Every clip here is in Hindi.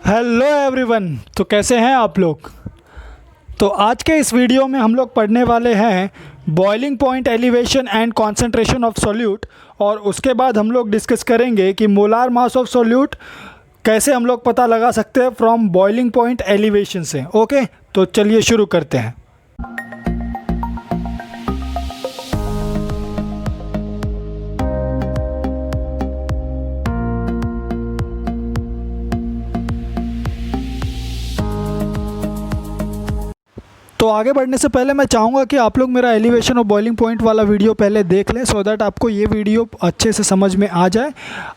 Hello everyone. तो कैसे हैं आप लोग। तो आज के इस वीडियो में हम लोग पढ़ने वाले हैं boiling point elevation and concentration of solute, और उसके बाद हम लोग डिस्कस करेंगे कि मोलार मास ऑफ सॉल्यूट कैसे हम लोग पता लगा सकते हैं फ्रॉम बॉइलिंग पॉइंट एलिवेशन से। ओके, तो चलिए शुरू करते हैं। तो आगे बढ़ने से पहले मैं चाहूँगा कि आप लोग मेरा एलिवेशन और बॉइलिंग पॉइंट वाला वीडियो पहले देख लें, सो दैट आपको ये वीडियो अच्छे से समझ में आ जाए।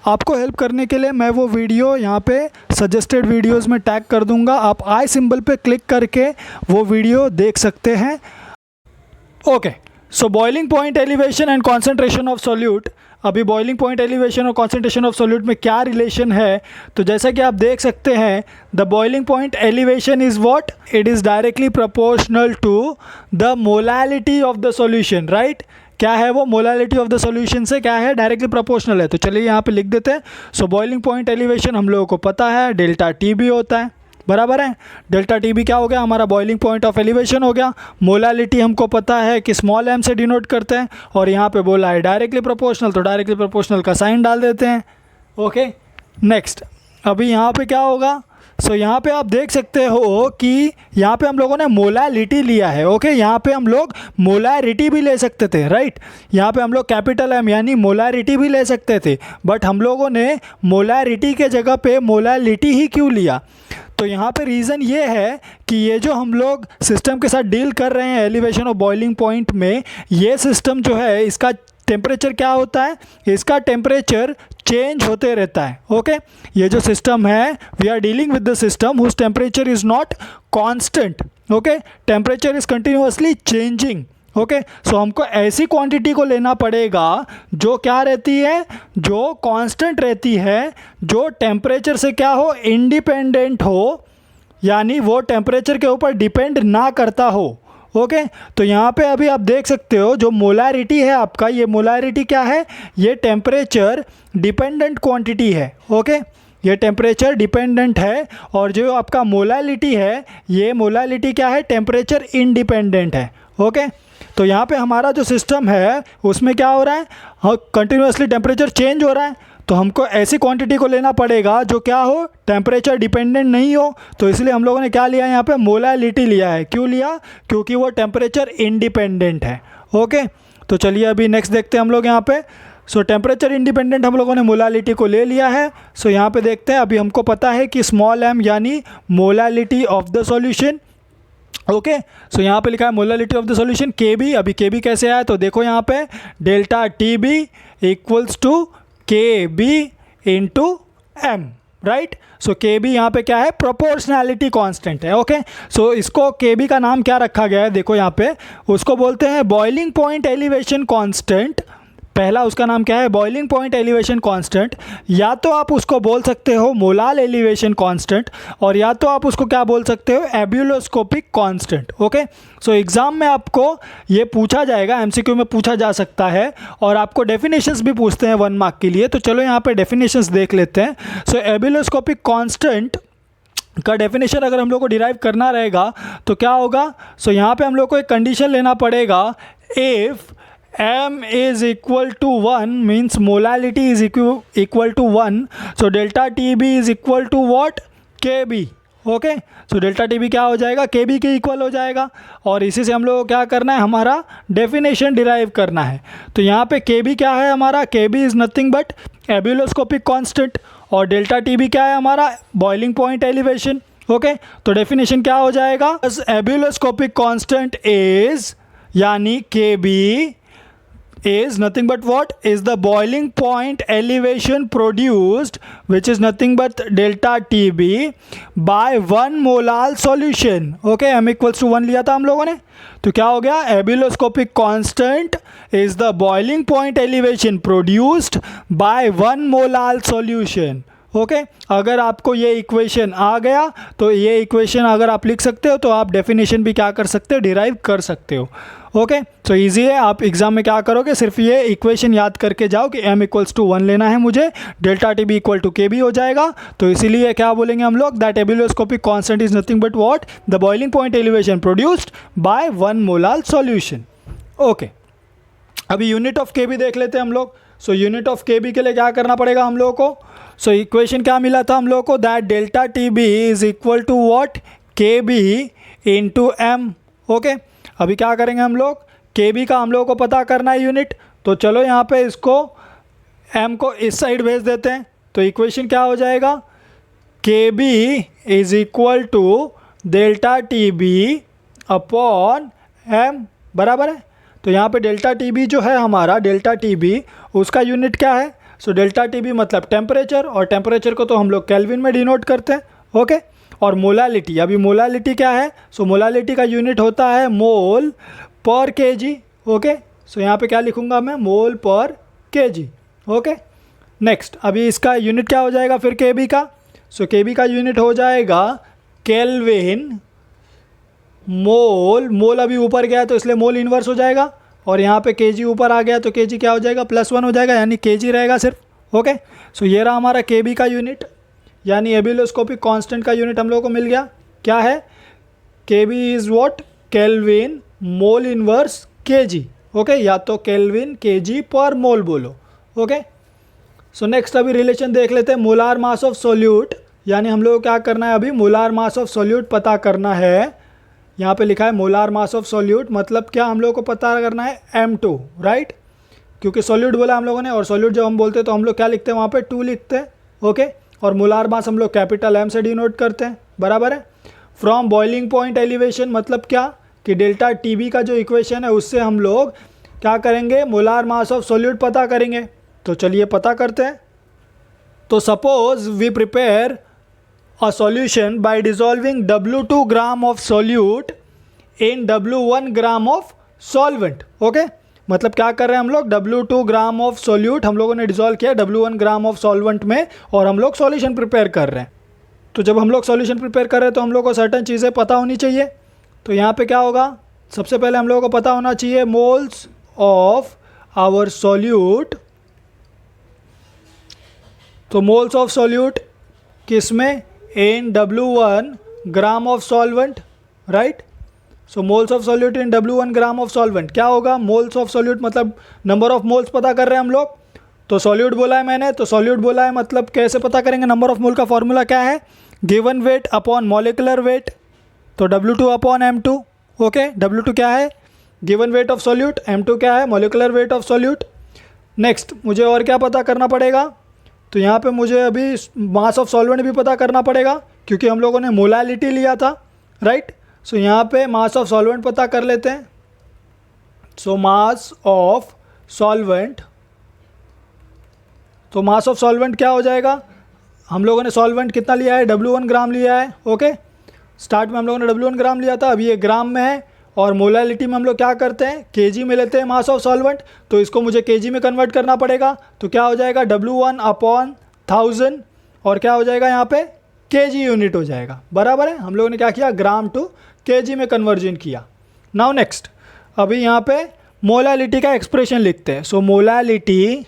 आपको हेल्प करने के लिए मैं वो वीडियो यहाँ पे सजेस्टेड वीडियोस में टैग कर दूँगा। आप आई सिंबल पे क्लिक करके वो वीडियो देख सकते हैं। Okay, so boiling point elevation and concentration of solute. अभी बॉइलिंग पॉइंट एलिवेशन और कॉन्सेंट्रेशन ऑफ सॉल्यूट में क्या रिलेशन है, तो जैसा कि आप देख सकते हैं, the boiling point elevation is what, it is directly proportional to the molality of the solution. Right, क्या है वो मोलालिटी ऑफ द सॉल्यूशन से क्या है, डायरेक्टली प्रोपोर्शनल है। तो चलिए यहाँ पे लिख देते हैं। सो बॉइलिंग पॉइंट एलिवेशन हम लोगों को पता है डेल्टा टी बी होता है, बराबर है। डेल्टा टी बी क्या हो गया, हमारा बॉइलिंग पॉइंट ऑफ एलिवेशन हो गया। मोलालिटी हमको पता है कि स्मॉल एम से डिनोट करते हैं, और यहाँ पे बोला है डायरेक्टली प्रोपोर्शनल, तो डायरेक्टली प्रोपोर्शनल का साइन डाल देते हैं। ओके, नेक्स्ट अभी यहाँ पे क्या होगा, सो यहाँ पे आप देख सकते हो कि यहाँ पे हम लोगों ने मोलालिटी लिया है। ओके, यहाँ पे हम लोग मोलारिटी भी ले सकते थे। राइट, यहाँ पे हम लोग कैपिटल एम यानी मोलारिटी भी ले सकते थे, बट हम लोगों ने मोलारिटी के जगह पे मोलालिटी ही क्यों लिया। तो यहाँ पे रीज़न ये है कि ये जो हम लोग सिस्टम के साथ डील कर रहे हैं एलिवेशन और बॉइलिंग पॉइंट में, ये सिस्टम जो है इसका टेम्परेचर क्या होता है, इसका टेम्परेचर चेंज होते रहता है। ओके, ये जो सिस्टम है, we are dealing with the system whose temperature is not constant. Okay, temperature is continuously changing. Okay, so हमको ऐसी क्वांटिटी को लेना पड़ेगा जो क्या रहती है, जो कांस्टेंट रहती है, जो टेम्परेचर से क्या हो, इंडिपेंडेंट हो, यानी वो टेम्परेचर के ऊपर डिपेंड ना करता हो। ओके, तो यहाँ पे अभी आप देख सकते हो जो मोलारिटी है आपका, ये मोलारिटी क्या है, ये टेम्परेचर डिपेंडेंट क्वांटिटी है। ओके, ये टेम्परेचर डिपेंडेंट है, और जो आपका मोलालिटी है, ये मोलालिटी क्या है, टेम्परेचर इंडिपेंडेंट है। ओके, तो यहाँ पे हमारा जो सिस्टम है उसमें क्या हो रहा है, कंटिन्यूसली टेम्परेचर चेंज हो रहा है, तो हमको ऐसी क्वांटिटी को लेना पड़ेगा जो क्या हो, टेम्परेचर डिपेंडेंट नहीं हो। तो इसलिए हम लोगों ने क्या लिया है, यहाँ पे मोलालिटी लिया है। क्यों लिया, क्योंकि वो टेम्परेचर इंडिपेंडेंट है। ओके, तो चलिए अभी नेक्स्ट देखते हैं हम लोग यहाँ पे। सो टेम्परेचर इंडिपेंडेंट हम लोगों ने मोलालिटी को ले लिया है। सो यहाँ पे देखते हैं, अभी हमको पता है कि स्मॉल एम यानी molality of the solution. Okay, so यहाँ पे लिखा है molality of the solution K B. अभी के बी कैसे आया, तो देखो यहाँ पे delta T B equals to K B into M. Right, so K B यहाँ पे क्या है, प्रोपोर्शनैलिटी कांस्टेंट है। ओके, सो इसको के बी का नाम क्या रखा गया है, देखो यहाँ पे उसको बोलते हैं बॉइलिंग पॉइंट एलिवेशन कांस्टेंट। पहला उसका नाम क्या है, बॉइलिंग पॉइंट एलिवेशन कांस्टेंट। या तो आप उसको बोल सकते हो मोलाल एलिवेशन कांस्टेंट, और या तो आप उसको क्या बोल सकते हो, एब्यूलोस्कोपिक कांस्टेंट। ओके, सो एग्जाम में आपको ये पूछा जाएगा, एमसीक्यू में पूछा जा सकता है, और आपको डेफिनेशंस भी पूछते हैं 1 मार्क के लिए। तो चलो यहाँ पे डेफिनेशंस देख लेते हैं। सो एब्यूलोस्कोपिक कांस्टेंट का डेफिनेशन अगर हम लोग को डिराइव करना रहेगा तो क्या होगा, सो यहाँ पे हम लोग को एक कंडीशन लेना पड़ेगा, if m is equal to 1 means molality is equal to 1, so delta TB is equal to what, KB। Okay, so delta TB क्या हो जाएगा, KB के इक्वल हो जाएगा, और इसी से हम लोग को क्या करना है, हमारा डेफिनेशन डिराइव करना है। तो यहाँ पे KB क्या है हमारा, KB is nothing but ebullioscopic constant, और डेल्टा TB क्या है हमारा, बॉइलिंग पॉइंट एलिवेशन। ओके, तो डेफिनेशन क्या हो जाएगा, एब्यूलोस्कोपिक कांस्टेंट इज यानी KB is nothing but what, is the boiling point elevation produced, which is nothing but delta TB by 1 molal solution। Okay, m equals to 1 लिया था हम लोगों ने, तो क्या हो गया, ebullioscopic constant is the boiling point elevation produced by 1 molal solution। ओके अगर आपको ये इक्वेशन आ गया तो ये इक्वेशन अगर आप लिख सकते हो तो आप डेफिनेशन भी क्या कर सकते हो, डिराइव कर सकते हो। ओके सो ईजी है। आप एग्जाम में क्या करोगे, सिर्फ ये इक्वेशन याद करके जाओ कि m इक्वल्स टू 1 लेना है मुझे, delta T B equal to K B हो जाएगा। तो इसीलिए क्या बोलेंगे हम लोग, that ebullioscopic constant is nothing but what, the boiling point elevation produced by 1 molar solution. Okay अभी यूनिट ऑफ के बी देख लेते हैं हम लोग। So unit of K B के लिए क्या करना पड़ेगा हम लोगों को, सो इक्वेशन क्या मिला था हम लोगों को, that delta T B is equal to what, K B into M. Okay अभी क्या करेंगे हम लोग, के बी का हम लोगों को पता करना है यूनिट, तो चलो यहाँ पे इसको एम को इस साइड भेज देते हैं। तो इक्वेशन क्या हो जाएगा, K B is equal to delta T B upon M, बराबर है। तो यहाँ पे डेल्टा टी बी जो है हमारा, डेल्टा टी बी उसका यूनिट क्या है, सो डेल्टा टी बी मतलब टेम्परेचर, और टेम्परेचर को तो हम लोग केल्विन में डिनोट करते हैं। ओके और मोलालिटी, अभी मोलालिटी क्या है, सो मोलालिटी का यूनिट होता है मोल पर केजी। ओके सो यहाँ पे क्या लिखूँगा मैं, मोल पर केजी। ओके नेक्स्ट अभी इसका यूनिट क्या हो जाएगा फिर के बी का, सो के बी का यूनिट हो जाएगा केल्विन मोल, मोल अभी ऊपर गया है तो इसलिए मोल इन्वर्स हो जाएगा, और यहाँ पे केजी ऊपर आ गया तो केजी क्या हो जाएगा, +1 हो जाएगा, यानी केजी रहेगा सिर्फ। ओके सो ये रहा हमारा के बी का यूनिट, यानी एबिलियोस्कोपिक कांस्टेंट का यूनिट हम लोगों को मिल गया। क्या है, K B is what, kelvin mole inverse K G. Okay या तो केल्विन के जी पर मोल बोलो। ओके सो नेक्स्ट अभी रिलेशन देख लेते हैं, मोलार मास ऑफ सोल्यूट, यानी हम लोग को क्या करना है अभी, मोलार मास ऑफ सोल्यूट पता करना है। यहाँ पे लिखा है मोलार मास ऑफ सोल्यूट, मतलब क्या हम लोग को पता करना है M2, राइट, क्योंकि सोल्यूट बोला हम लोगों ने, और सोल्यूट जब हम बोलते हैं तो हम लोग क्या लिखते हैं वहाँ पे 2 लिखते हैं। ओके और मोलार मास हम लोग कैपिटल M से डिनोट करते हैं, बराबर है। फ्रॉम बॉइलिंग पॉइंट एलिवेशन मतलब क्या, कि डेल्टा टी बी का जो इक्वेशन है उससे हम लोग क्या करेंगे, मोलार मास ऑफ सोल्यूट पता करेंगे। तो चलिए पता करते हैं। तो suppose we prepare a solution by dissolving W2 gram of solute in W1 gram of solvent। Okay मतलब क्या कर रहे हैं हम लोग, W2 ग्राम ऑफ सोल्यूट हम लोगों ने डिजोल्व किया W1 ग्राम ऑफ सॉल्वेंट में, और हम लोग सॉल्यूशन प्रिपेयर कर रहे हैं। तो जब हम लोग सॉल्यूशन प्रिपेयर कर रहे हैं तो हम लोग को सर्टेन चीज़ें पता होनी चाहिए। तो यहाँ पे क्या होगा, सबसे पहले हम लोगों को पता होना चाहिए मोल्स ऑफ आवर सोल्यूट। तो मोल्स ऑफ सोल्यूट किस में, in W1 gram of solvent, right. So moles of solute in W1 gram of solvent क्या होगा, मोल्स ऑफ सोल्यूट मतलब नंबर ऑफ मोल्स पता कर रहे हैं हम लोग। तो सोल्यूट बोला है मैंने, तो सोल्यूट बोला है मतलब कैसे पता करेंगे, नंबर ऑफ मोल का फॉर्मूला क्या है, given weight upon molecular weight, तो W2 upon M2। Okay W2 क्या है, given weight of solute, M2 क्या है, molecular weight of solute. Next मुझे और क्या पता करना पड़ेगा, तो यहाँ पे मुझे अभी मास ऑफ सॉल्वेंट भी पता करना पड़ेगा, क्योंकि हम लोगों ने मोलालिटी लिया था, राइट। सो यहाँ पे मास ऑफ सॉल्वेंट पता कर लेते हैं। सो मास ऑफ सॉल्वेंट, तो मास ऑफ सॉल्वेंट क्या हो जाएगा, हम लोगों ने सॉल्वेंट कितना लिया है, W1 ग्राम लिया है। ओके स्टार्ट में हम लोगों ने W1 ग्राम लिया था, अभी ये ग्राम में है, और मोलालिटी में हम लोग क्या करते हैं, केजी में लेते हैं मास ऑफ सॉल्वेंट, तो इसको मुझे केजी में कन्वर्ट करना पड़ेगा। तो क्या हो जाएगा, W1 अपॉन 1000, और क्या हो जाएगा यहाँ पे, केजी यूनिट हो जाएगा, बराबर है। हम लोगों ने क्या किया, ग्राम टू केजी में कन्वर्जन किया। नाउ नेक्स्ट अभी यहाँ पे मोलालिटी का एक्सप्रेशन लिखते हैं। So molality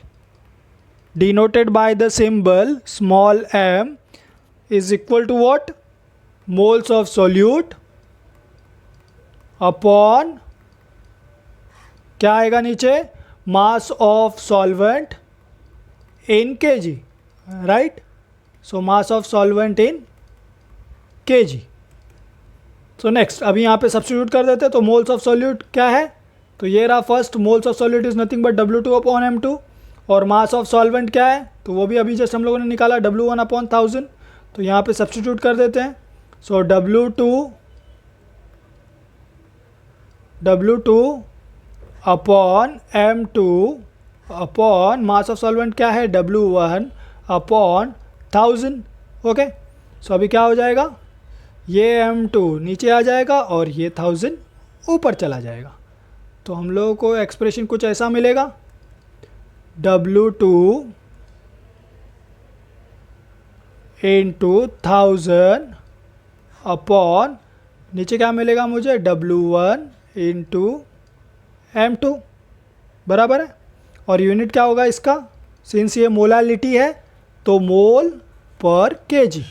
denoted by the symbol small m is equal to what, moles of solute upon क्या आएगा नीचे, mass of solvent in KG, right. So mass of solvent in KG. So next अभी यहाँ पे सब्स्टिट्यूट कर देते हैं। तो मोल्स ऑफ सॉल्यूट क्या है, तो ये रहा first, moles of solute is nothing but W2 upon M2, और मास ऑफ सॉल्वेंट क्या है, तो वो भी अभी जस्ट हम लोगों ने निकाला W1 अपॉन 1000। तो यहाँ पे सब्स्टिट्यूट कर देते हैं। सो W2 upon M2 upon mass of solvent क्या है, W1 अपॉन 1000। ओके सो अभी क्या हो जाएगा, ये M2 नीचे आ जाएगा और ये 1000 ऊपर चला जाएगा। तो हम लोगों को एक्सप्रेशन कुछ ऐसा मिलेगा, W2 इंटू 1000 अपॉन नीचे क्या मिलेगा मुझे W1 इंटू M2 बराबर है। और यूनिट क्या होगा इसका, सिंस ये मोलालिटी है तो मोल पर केजी।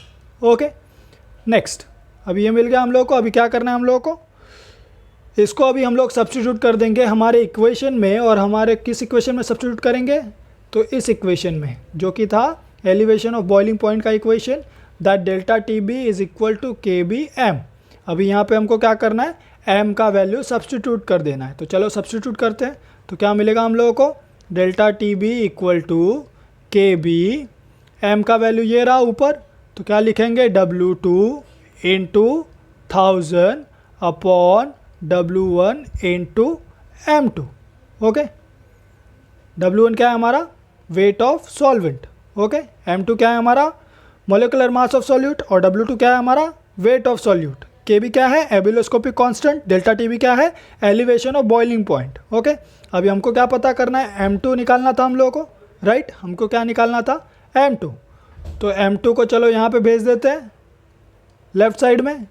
ओके नेक्स्ट, अभी ये मिल गया हम लोग को। अभी क्या करना है हम लोग को, इसको अभी हम लोग सब्स्टिट्यूट कर देंगे हमारे इक्वेशन में। और हमारे किस इक्वेशन में सब्स्टिट्यूट करेंगे, तो इस इक्वेशन में जो कि था एलिवेशन ऑफ बॉइलिंग पॉइंट का equation, that delta T B is equal to K B M. अभी यहाँ पे हमको क्या करना है, एम का वैल्यू सब्स्टिट्यूट कर देना है। तो चलो सब्स्टिट्यूट करते हैं। तो क्या मिलेगा हम लोगों को, delta T B equal to K B, M का वैल्यू ये रहा ऊपर, तो क्या लिखेंगे W2 into 1000 upon W1 into M2। Okay, W1 क्या है हमारा, weight of solvent. Okay, M2 क्या है हमारा, मोलिकुलर मास ऑफ सॉल्यूट। और W2 क्या है हमारा, वेट ऑफ सॉल्यूट। KB क्या है, एबिलोस्कोपिक कांस्टेंट। डेल्टा TB क्या है, elevation of boiling point. Okay, अभी हमको क्या पता करना है, M2 निकालना था हम लोगों को, राइट। हमको क्या निकालना था, M2। तो M2 को चलो यहाँ पे भेज देते हैं लेफ्ट साइड में।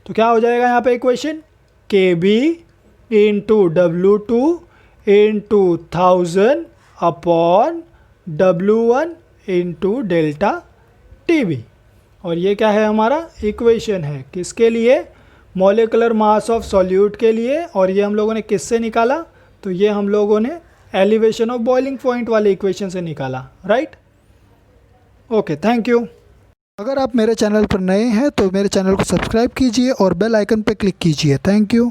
तो क्या हो जाएगा यहाँ पे equation, KB into W2 into 1000 upon W1 into delta TB। और ये क्या है हमारा इक्वेशन है, किसके लिए, मॉलिकुलर मास ऑफ सॉल्यूट के लिए। और ये हम लोगों ने किससे निकाला, तो ये हम लोगों ने एलिवेशन ऑफ बॉइलिंग पॉइंट वाले इक्वेशन से निकाला, राइट। Okay, thank you. अगर आप मेरे चैनल पर नए हैं तो मेरे चैनल को सब्सक्राइब कीजिए और बेल आइकन पर क्लिक कीजिए। Thank you.